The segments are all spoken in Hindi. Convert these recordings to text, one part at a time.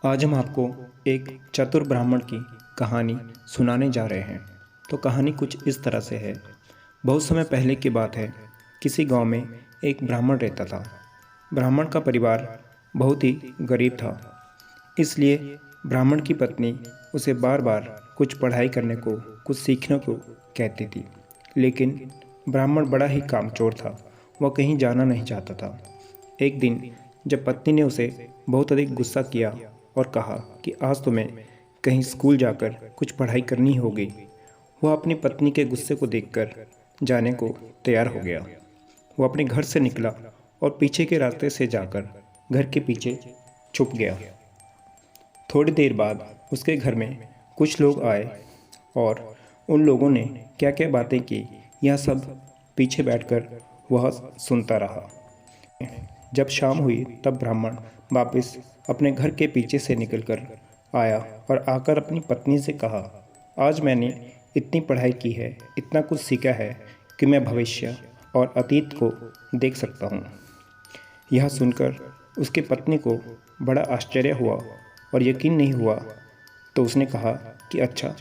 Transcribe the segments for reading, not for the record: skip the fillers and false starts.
आज हम आपको एक चतुर ब्राह्मण की कहानी सुनाने जा रहे हैं। तो कहानी कुछ इस तरह से है। बहुत समय पहले की बात है। किसी गांव में एक ब्राह्मण रहता था। ब्राह्मण का परिवार बहुत ही गरीब था, इसलिए ब्राह्मण की पत्नी उसे बार बार कुछ पढ़ाई करने को, कुछ सीखने को कहती थी। लेकिन ब्राह्मण बड़ा ही कामचोर था, वह कहीं जाना नहीं चाहता था। एक दिन जब पत्नी ने उसे बहुत अधिक गुस्सा किया और कहा कि आज तुम्हें कहीं स्कूल जाकर कुछ पढ़ाई करनी होगी, वह अपनी पत्नी के गुस्से को देखकर जाने को तैयार हो गया। वो अपने घर से निकला और पीछे के रास्ते से जाकर घर के पीछे छुप गया। थोड़ी देर बाद उसके घर में कुछ लोग आए और उन लोगों ने क्या क्या बातें की, यह सब पीछे बैठकर वह सुनता रहा। जब शाम हुई तब ब्राह्मण वापस अपने घर के पीछे से निकलकर आया और आकर अपनी पत्नी से कहा, आज मैंने इतनी पढ़ाई की है, इतना कुछ सीखा है कि मैं भविष्य और अतीत को देख सकता हूँ। यह सुनकर उसकी पत्नी को बड़ा आश्चर्य हुआ और यकीन नहीं हुआ। तो उसने कहा कि अच्छा,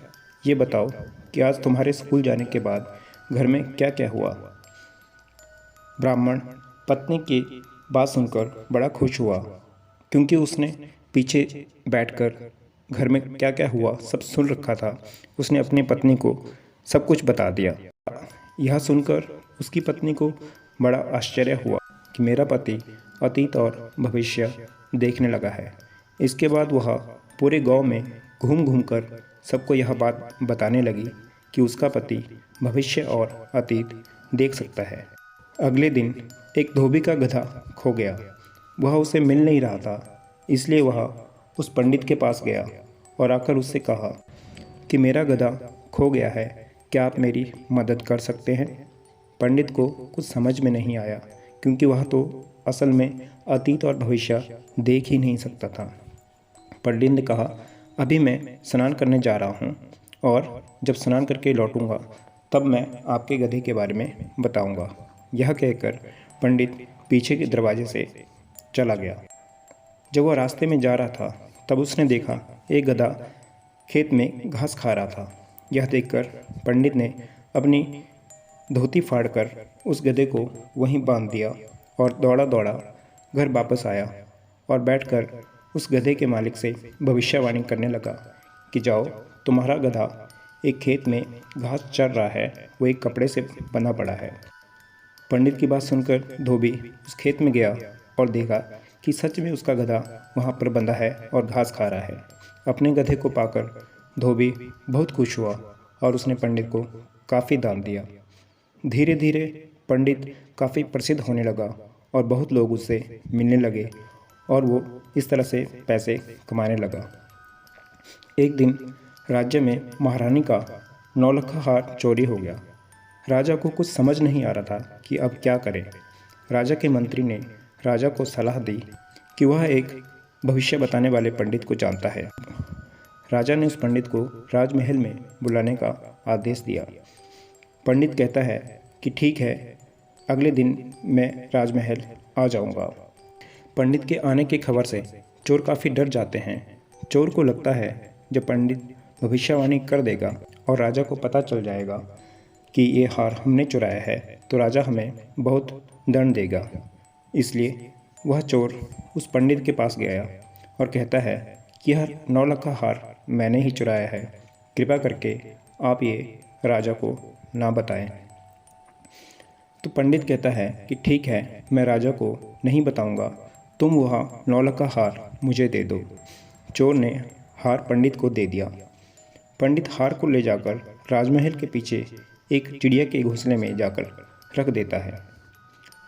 ये बताओ कि आज तुम्हारे स्कूल जाने के बाद घर में क्या क्या हुआ। ब्राह्मण पत्नी की बात सुनकर बड़ा खुश हुआ, क्योंकि उसने पीछे बैठकर घर में क्या क्या हुआ सब सुन रखा था। उसने अपनी पत्नी को सब कुछ बता दिया। यह सुनकर उसकी पत्नी को बड़ा आश्चर्य हुआ कि मेरा पति अतीत और भविष्य देखने लगा है। इसके बाद वह पूरे गांव में घूम घूम कर सबको यह बात बताने लगी कि उसका पति भविष्य और अतीत देख सकता है। अगले दिन एक धोबी का गधा खो गया। वह उसे मिल नहीं रहा था, इसलिए वह उस पंडित के पास गया और आकर उससे कहा कि मेरा गधा खो गया है, क्या आप मेरी मदद कर सकते हैं। पंडित को कुछ समझ में नहीं आया, क्योंकि वह तो असल में अतीत और भविष्य देख ही नहीं सकता था। पंडित ने कहा, अभी मैं स्नान करने जा रहा हूँ और जब स्नान करके लौटूंगा तब मैं आपके गधे के बारे में बताऊंगा। यह कहकर पंडित पीछे के दरवाजे से चला गया। जब वह रास्ते में जा रहा था तब उसने देखा एक गधा खेत में घास खा रहा था। यह देखकर पंडित ने अपनी धोती फाड़कर उस गधे को वहीं बांध दिया और दौड़ा दौड़ा घर वापस आया और बैठकर उस गधे के मालिक से भविष्यवाणी करने लगा कि जाओ, तुम्हारा गधा एक खेत में घास चर रहा है, वो एक कपड़े से बंधा पड़ा है। पंडित की बात सुनकर धोबी उस खेत में गया और देखा कि सच में उसका गधा वहाँ पर बंधा है और घास खा रहा है। अपने गधे को पाकर धोबी बहुत खुश हुआ और उसने पंडित को काफ़ी दान दिया। धीरे धीरे पंडित काफ़ी प्रसिद्ध होने लगा और बहुत लोग उससे मिलने लगे और वो इस तरह से पैसे कमाने लगा। एक दिन राज्य में महारानी का नौलखा हार चोरी हो गया। राजा को कुछ समझ नहीं आ रहा था कि अब क्या करें। राजा के मंत्री ने राजा को सलाह दी कि वह एक भविष्य बताने वाले पंडित को जानता है। राजा ने उस पंडित को राजमहल में बुलाने का आदेश दिया। पंडित कहता है कि ठीक है, अगले दिन मैं राजमहल आ जाऊंगा। पंडित के आने की खबर से चोर काफ़ी डर जाते हैं। चोर को लगता है जब पंडित भविष्यवाणी कर देगा और राजा को पता चल जाएगा कि ये हार हमने चुराया है तो राजा हमें बहुत दंड देगा। इसलिए वह चोर उस पंडित के पास गया और कहता है कि यह नौलखा हार मैंने ही चुराया है, कृपा करके आप ये राजा को ना बताएं। तो पंडित कहता है कि ठीक है, मैं राजा को नहीं बताऊंगा, तुम वह नौलखा हार मुझे दे दो। चोर ने हार पंडित को दे दिया। पंडित हार को ले जाकर राजमहल के पीछे एक चिड़िया के घोंसले में जाकर रख देता है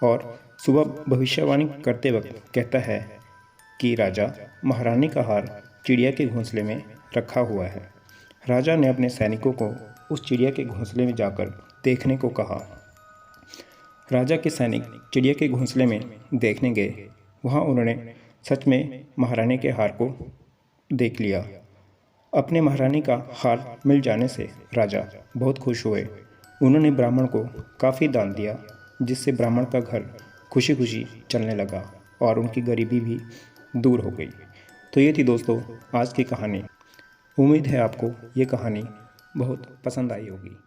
और सुबह भविष्यवाणी करते वक्त कहता है कि राजा, महारानी का हार चिड़िया के घोंसले में रखा हुआ है। राजा ने अपने सैनिकों को उस चिड़िया के घोंसले में जाकर देखने को कहा। राजा के सैनिक चिड़िया के घोंसले में देखने गए। वहाँ उन्होंने सच में महारानी के हार को देख लिया। अपने महारानी का हार मिल जाने से राजा बहुत खुश हुए। उन्होंने ब्राह्मण को काफ़ी दान दिया, जिससे ब्राह्मण का घर खुशी खुशी चलने लगा और उनकी गरीबी भी दूर हो गई। तो ये थी दोस्तों आज की कहानी। उम्मीद है आपको ये कहानी बहुत पसंद आई होगी।